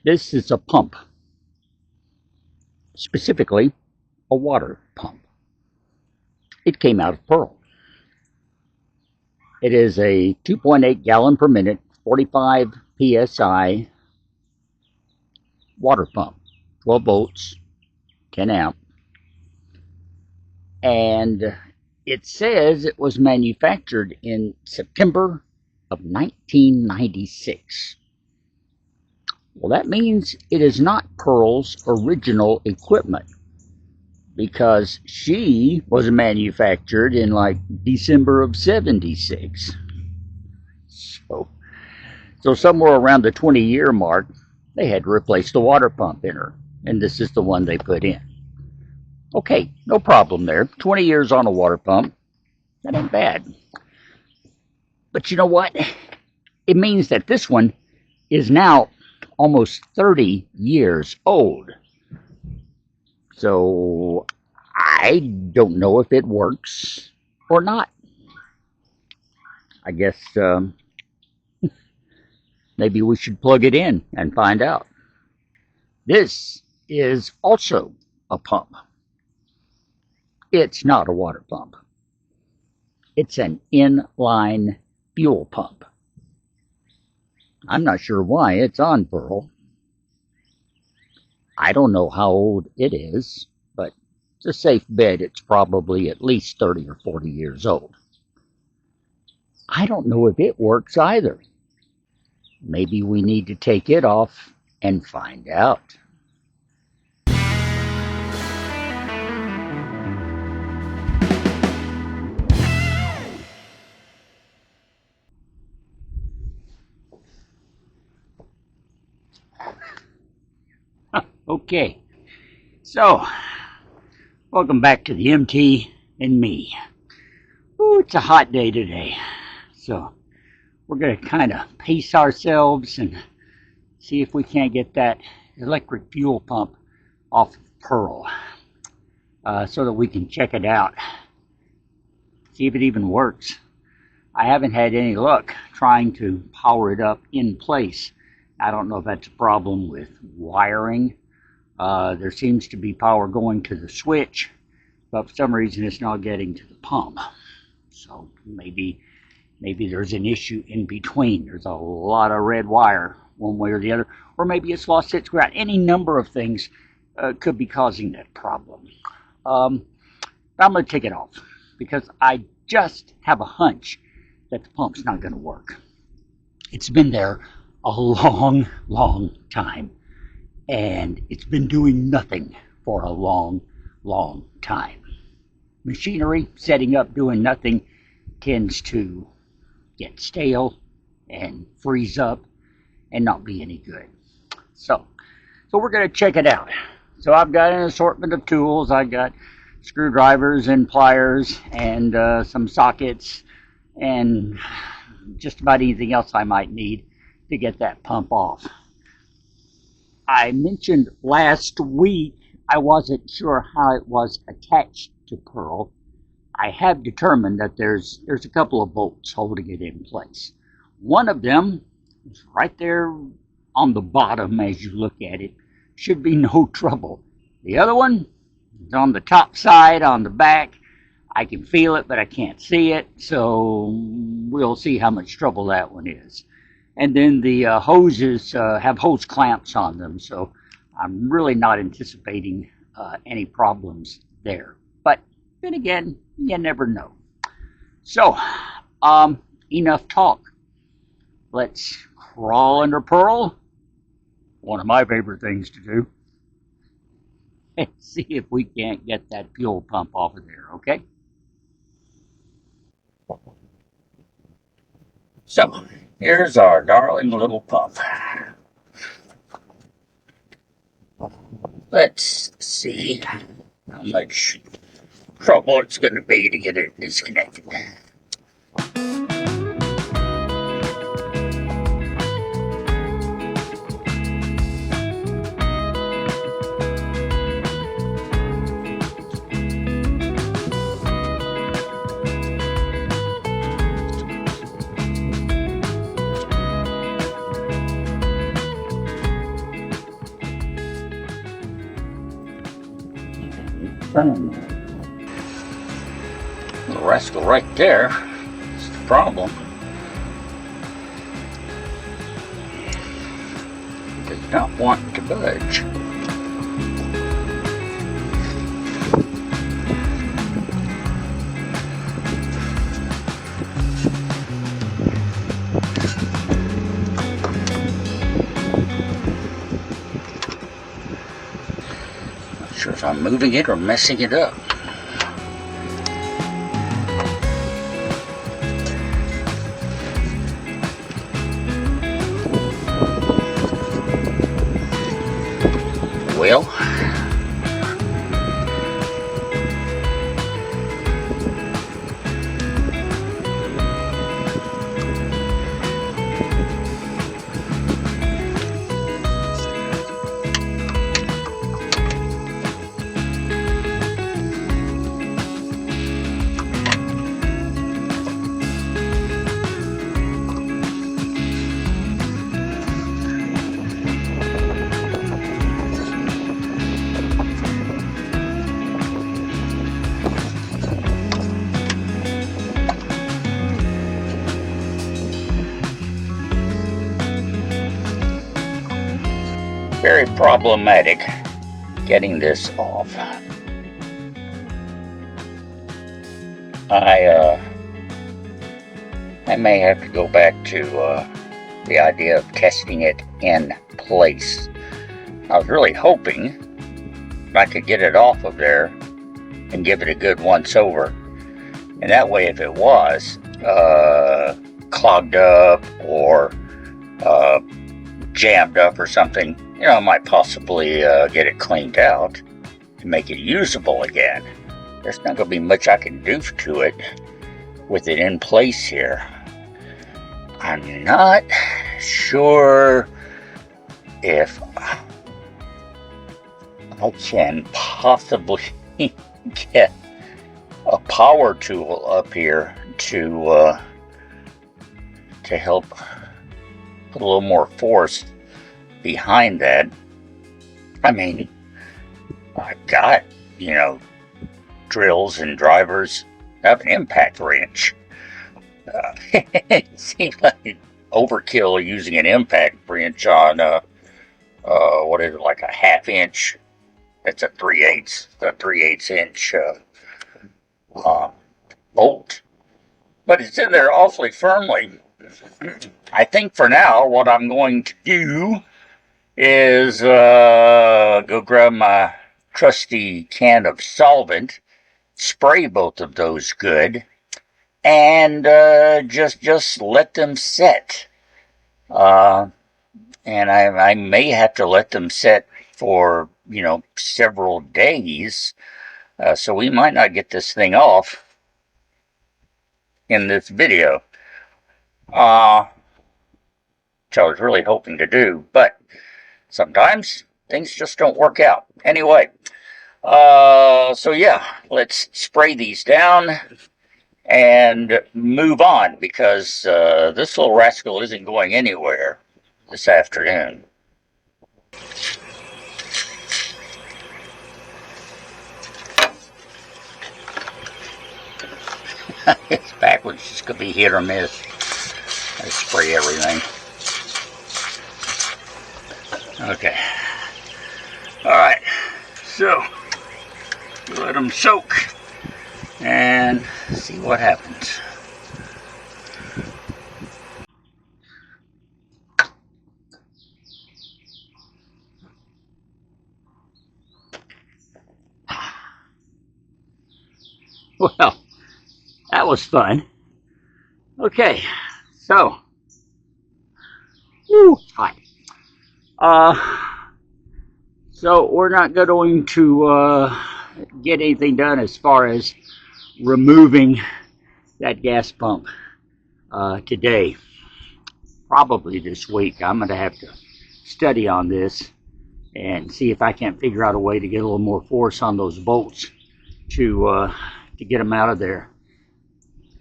This is a pump, specifically a water pump. It came out of Pearl. It is a 2.8 gallon per minute, 45 psi water pump, 12 volts, 10 amp, and it says it was manufactured in September of 1996. Well, that means it is not Pearl's original equipment because she was manufactured in like December of 76. So somewhere around the 20-year mark, they had to replace the water pump in her, and this is the one they put in. Okay, no problem there. 20 years on a water pump, that ain't bad. But you know what? It means that this one is now almost 30 years old. So I don't know if it works or not. I guess maybe we should plug it in and find out. This is also a pump. It's not a water pump. It's an inline fuel pump. I'm not sure why it's on Pearl. I don't know how old it is, but it's a safe bet it's probably at least 30 or 40 years old. I don't know if it works either. Maybe we need to take it off and find out. Okay, so welcome back to the MT and me. Ooh, it's a hot day today, so we're going to kind of pace ourselves and see if we can't get that electric fuel pump off of Pearl so that we can check it out, see if it even works. I haven't had any luck trying to power it up in place. I don't know if that's a problem with wiring. There seems to be power going to the switch, but for some reason it's not getting to the pump. So maybe there's an issue in between. There's a lot of red wire one way or the other, or maybe it's lost its ground. Any number of things could be causing that problem. I'm going to take it off because I just have a hunch that the pump's not going to work. It's been there a long, long time, and it's been doing nothing for a long, long time. Machinery setting up doing nothing tends to get stale and freeze up and not be any good. So we're going to check it out. So I've got an assortment of tools. I got screwdrivers and pliers and some sockets and just about anything else I might need to get that pump off. I mentioned last week I wasn't sure how it was attached to Pearl. I have determined that there's a couple of bolts holding it in place. One of them is right there on the bottom as you look at it. Should be no trouble. The other one is on the top side, on the back. I can feel it, but I can't see it, so we'll see how much trouble that one is. And then the hoses have hose clamps on them, so I'm really not anticipating any problems there. But then again, you never know. So, enough talk. Let's crawl under Pearl, one of my favorite things to do, and see if we can't get that fuel pump off of there, okay? So, here's our darling little pump. Let's see how much trouble it's going to be to get it disconnected. firm. The rascal right there is the problem. It does not want to budge. Not sure if I'm moving it or messing it up. Well, very problematic getting this off. I may have to go back to the idea of testing it in place. I was really hoping I could get it off of there and give it a good once over, and that way if it was clogged up or jammed up or something, you know, I might possibly get it cleaned out to make it usable again. There's not going to be much I can do to it with it in place here. I'm not sure if I can possibly get a power tool up here to help put a little more force behind that. I mean, I've got, you know, drills and drivers. I have an impact wrench. It seems like overkill using an impact wrench on what is it, like a 1/2 inch? It's a 3/8 inch bolt, but it's in there awfully firmly. I think for now what I'm going to do is go grab my trusty can of solvent, spray both of those good, and just let them set. And I may have to let them set for, you know, several days, so we might not get this thing off in this video, which I was really hoping to do, but sometimes things just don't work out. Anyway, so yeah, let's spray these down and move on, because this little rascal isn't going anywhere this afternoon. It's backwards. It's going to be hit or miss. I spray everything. Okay. Alright. So, let them soak and see what happens. Well, that was fun. Okay, so, hot. So we're not going to get anything done as far as removing that gas pump today. Probably this week. I'm going to have to study on this and see if I can't figure out a way to get a little more force on those bolts to get them out of there.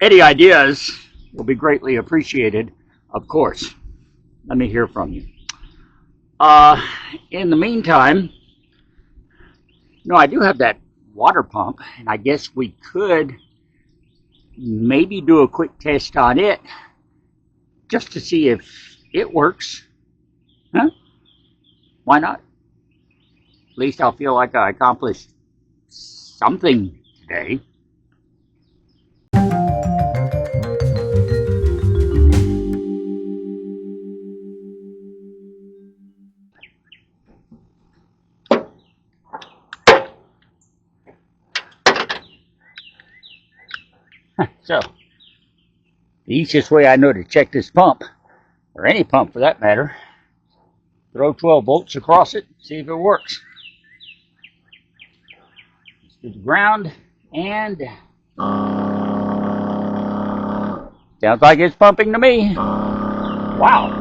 Any ideas will be greatly appreciated, of course. Let me hear from you. In the meantime, no, I do have that water pump, and I guess we could maybe do a quick test on it just to see if it works. Huh? Why not? At least I'll feel like I accomplished something today. So, the easiest way I know to check this pump, or any pump for that matter, throw 12 volts across it, see if it works. To the ground, and sounds like it's pumping to me. Wow.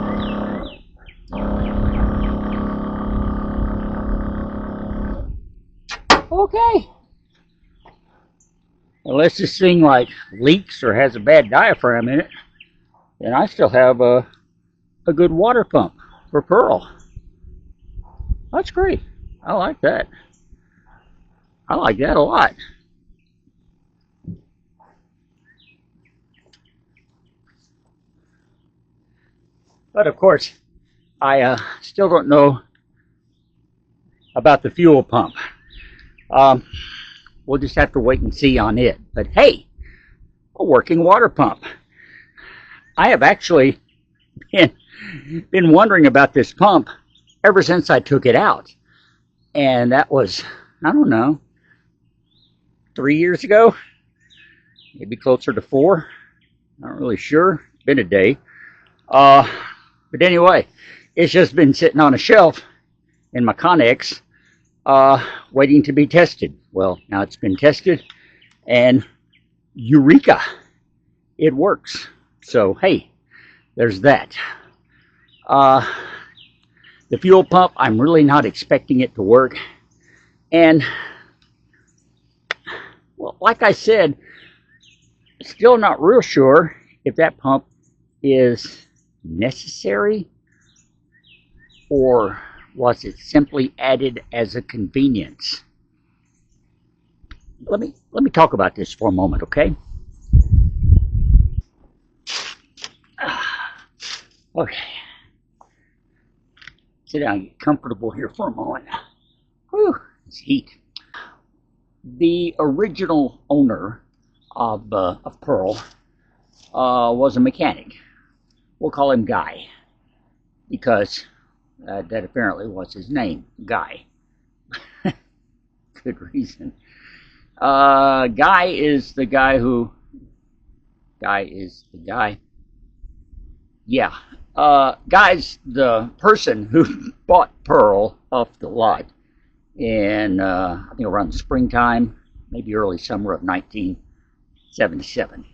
Okay. Unless this thing like leaks or has a bad diaphragm in it, then I still have a good water pump for Pearl. That's great. I like that. I like that a lot. But of course, I still don't know about the fuel pump. We'll just have to wait and see on it. But hey, a working water pump. I have actually been wondering about this pump ever since I took it out. And that was, I don't know, 3 years ago? Maybe closer to 4. Not really sure. It's been a day. But anyway, it's just been sitting on a shelf in my Connex, waiting to be tested. Well, now it's been tested, and eureka, it works. So hey, there's that. The fuel pump, I'm really not expecting it to work, and well, like I said, still not real sure if that pump is necessary, or was it simply added as a convenience? Let me talk about this for a moment, okay? Okay. Sit down and get comfortable here for a moment. Whew, it's heat. The original owner of Pearl was a mechanic. We'll call him Guy, because that apparently was his name, Guy. Good reason. Guy is the guy who... Guy is the guy. Yeah. Guy's the person who bought Pearl off the lot in, I think around the springtime, maybe early summer of 1977.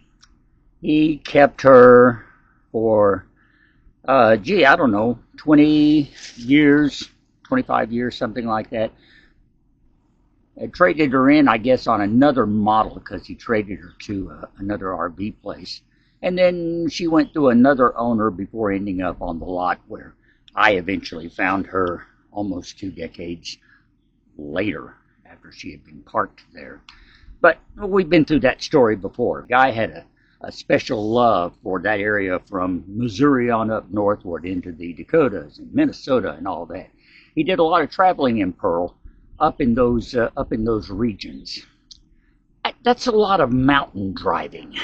He kept her for, I don't know, 20 years, 25 years, something like that. I traded her in, I guess, on another model because he traded her to another RV place. And then she went to another owner before ending up on the lot where I eventually found her almost 2 decades later after she had been parked there. But we've been through that story before. Guy had a special love for that area from Missouri on up northward into the Dakotas and Minnesota and all that. He did a lot of traveling in Pearl up in those regions. That's a lot of mountain driving.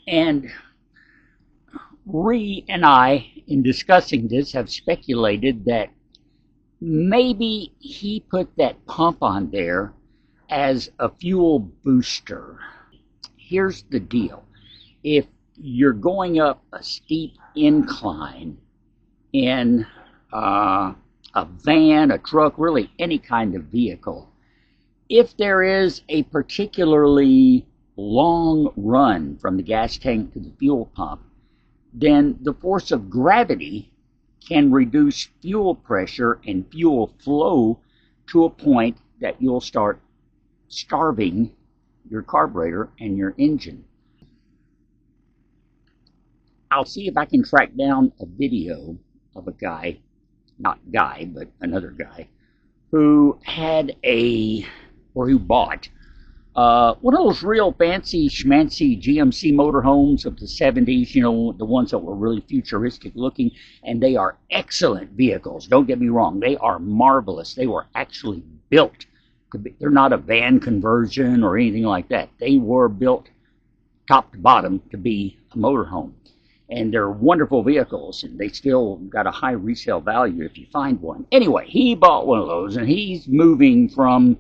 And Ree and I, in discussing this, have speculated that maybe he put that pump on there as a fuel booster. Here's the deal. If you're going up a steep incline in a van, a truck, really any kind of vehicle, if there is a particularly long run from the gas tank to the fuel pump, then the force of gravity can reduce fuel pressure and fuel flow to a point that you'll start starving your carburetor and your engine. I'll see if I can track down a video of a guy, not Guy, but another guy, who had who bought One of those real fancy schmancy GMC motorhomes of the 70s, you know, the ones that were really futuristic looking, and they are excellent vehicles. Don't get me wrong, they are marvelous. They were actually built to be, they're not a van conversion or anything like that. They were built top to bottom to be a motorhome. And they're wonderful vehicles, and they still got a high resale value if you find one. Anyway, he bought one of those, and he's moving from,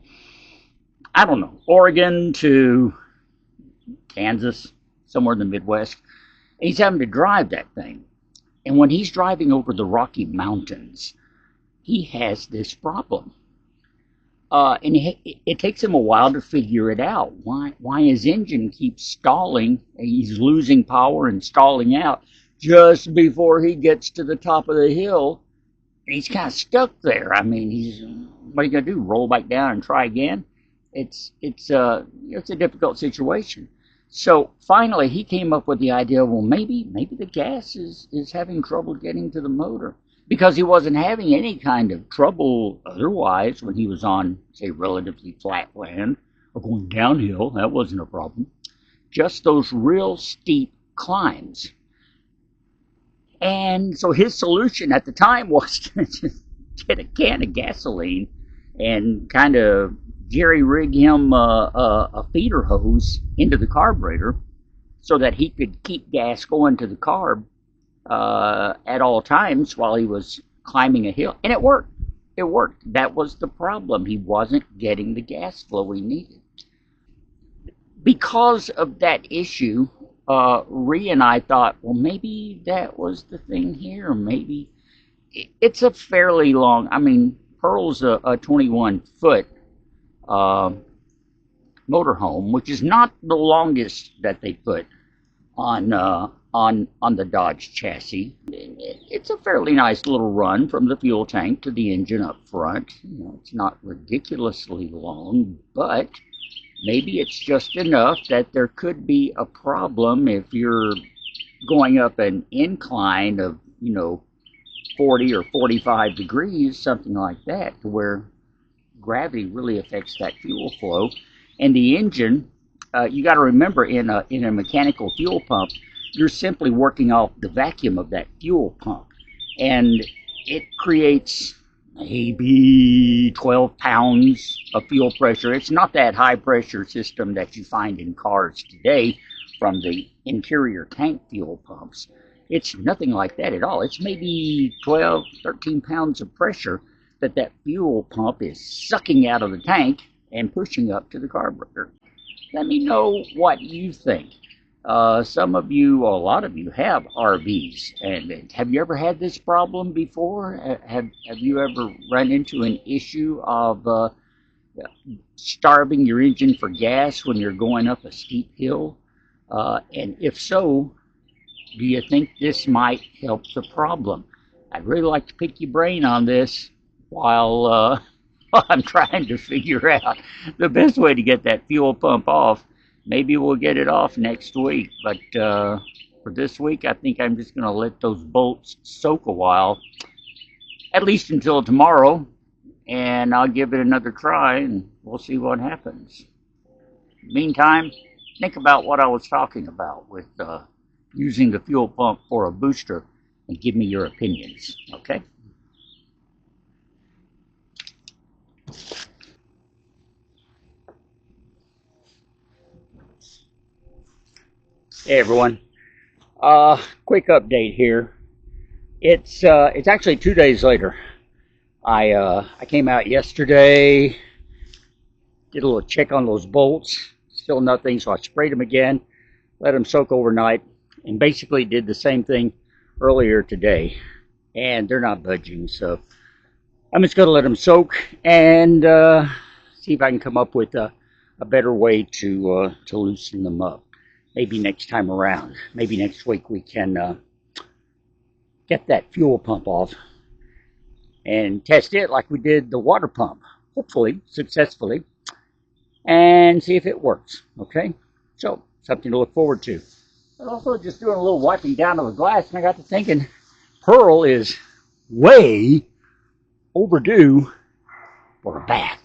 I don't know, Oregon to Kansas, somewhere in the Midwest. And he's having to drive that thing. And when he's driving over the Rocky Mountains, he has this problem. And it takes him a while to figure it out. Why his engine keeps stalling. He's losing power and stalling out just before he gets to the top of the hill. He's kind of stuck there. I mean, what are you going to do? Roll back down and try again? It's a difficult situation. So finally, he came up with the idea. Well, maybe the gas is having trouble getting to the motor, because he wasn't having any kind of trouble otherwise when he was on, say, relatively flat land or going downhill. That wasn't a problem. Just those real steep climbs. And so his solution at the time was to just get a can of gasoline and kind of jerry-rig him a feeder hose into the carburetor so that he could keep gas going to the carb at all times while he was climbing a hill. And it worked. It worked. That was the problem. He wasn't getting the gas flow he needed. Because of that issue, Rhea and I thought, well, maybe that was the thing here. Maybe it's a fairly long, I mean, Pearl's a 21-foot motorhome, which is not the longest that they put on the Dodge chassis. It's a fairly nice little run from the fuel tank to the engine up front. You know, it's not ridiculously long, but maybe it's just enough that there could be a problem if you're going up an incline of, 40 or 45 degrees, something like that, to where gravity really affects that fuel flow. And the engine, you got to remember, in a mechanical fuel pump, you're simply working off the vacuum of that fuel pump. And it creates maybe 12 pounds of fuel pressure. It's not that high pressure system that you find in cars today from the interior tank fuel pumps. It's nothing like that at all. It's maybe 12, 13 pounds of pressure that fuel pump is sucking out of the tank and pushing up to the carburetor. Let me know what you think. Some of you, a lot of you, have RVs, and have you ever had this problem before? Have you ever run into an issue of starving your engine for gas when you're going up a steep hill? And if so, do you think this might help the problem? I'd really like to pick your brain on this while I'm trying to figure out the best way to get that fuel pump off. Maybe we'll get it off next week, but for this week, I think I'm just going to let those bolts soak a while, at least until tomorrow, and I'll give it another try, and we'll see what happens. Meantime, think about what I was talking about with using the fuel pump for a booster, and give me your opinions, okay? Hey everyone, quick update here. It's actually 2 days later. I came out yesterday, did a little check on those bolts, still nothing, so I sprayed them again, let them soak overnight, and basically did the same thing earlier today, and they're not budging, so I'm just going to let them soak and see if I can come up with a better way to loosen them up. Maybe next time around, maybe next week, we can get that fuel pump off and test it like we did the water pump, hopefully successfully, and see if it works, okay? So, something to look forward to. But also just doing a little wiping down of the glass, and I got to thinking, Pearl is way overdue for a bath.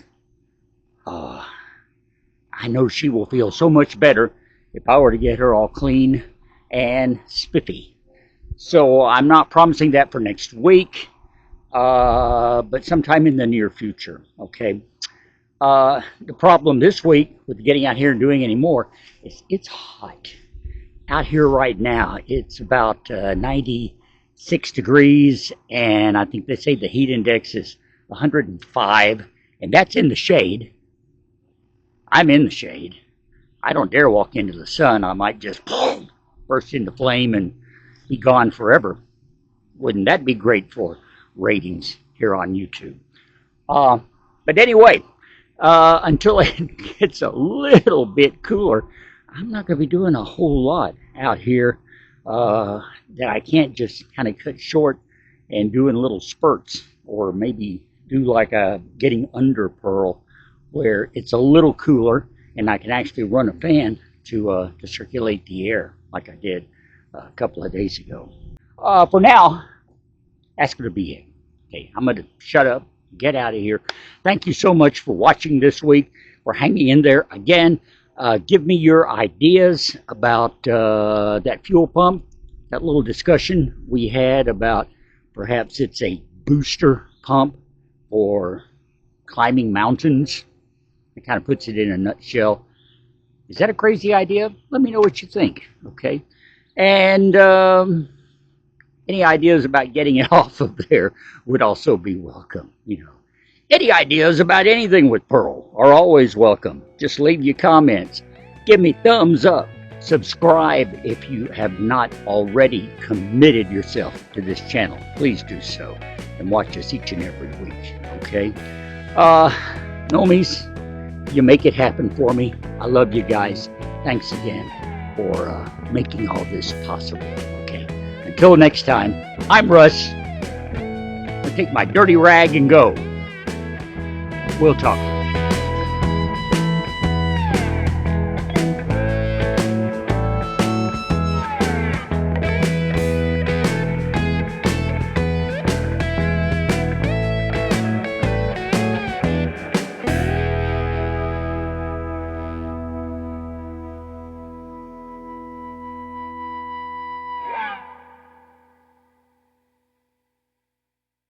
I know she will feel so much better if I were to get her all clean and spiffy. So I'm not promising that for next week, but sometime in the near future, okay? The problem this week with getting out here and doing any more is it's hot. Out here right now, it's about 96 degrees, and I think they say the heat index is 105, and that's in the shade. I'm in the shade. I don't dare walk into the sun. I might just burst into flame and be gone forever. Wouldn't that be great for ratings here on YouTube? But anyway, until it gets a little bit cooler, I'm not going to be doing a whole lot out here that I can't just kind of cut short and do in little spurts, or maybe do like a getting under Pearl, where it's a little cooler and I can actually run a fan to circulate the air like I did a couple of days ago. For now, that's going to be it. Okay, I'm going to shut up, get out of here. Thank you so much for watching this week, for hanging in there. Again, give me your ideas about that fuel pump, that little discussion we had about perhaps it's a booster pump for climbing mountains. It kind of puts it in a nutshell. Is that a crazy idea? Let me know what you think, okay? And any ideas about getting it off of there would also be welcome, you know. Any ideas about anything with Pearl are always welcome. Just leave your comments. Give me thumbs up. Subscribe if you have not already committed yourself to this channel. Please do so. And watch us each and every week, okay? Nomies, you make it happen for me. I love you guys. Thanks again for making all this possible, okay? Until next time, I'm Russ. I'll take my dirty rag and go. We'll talk.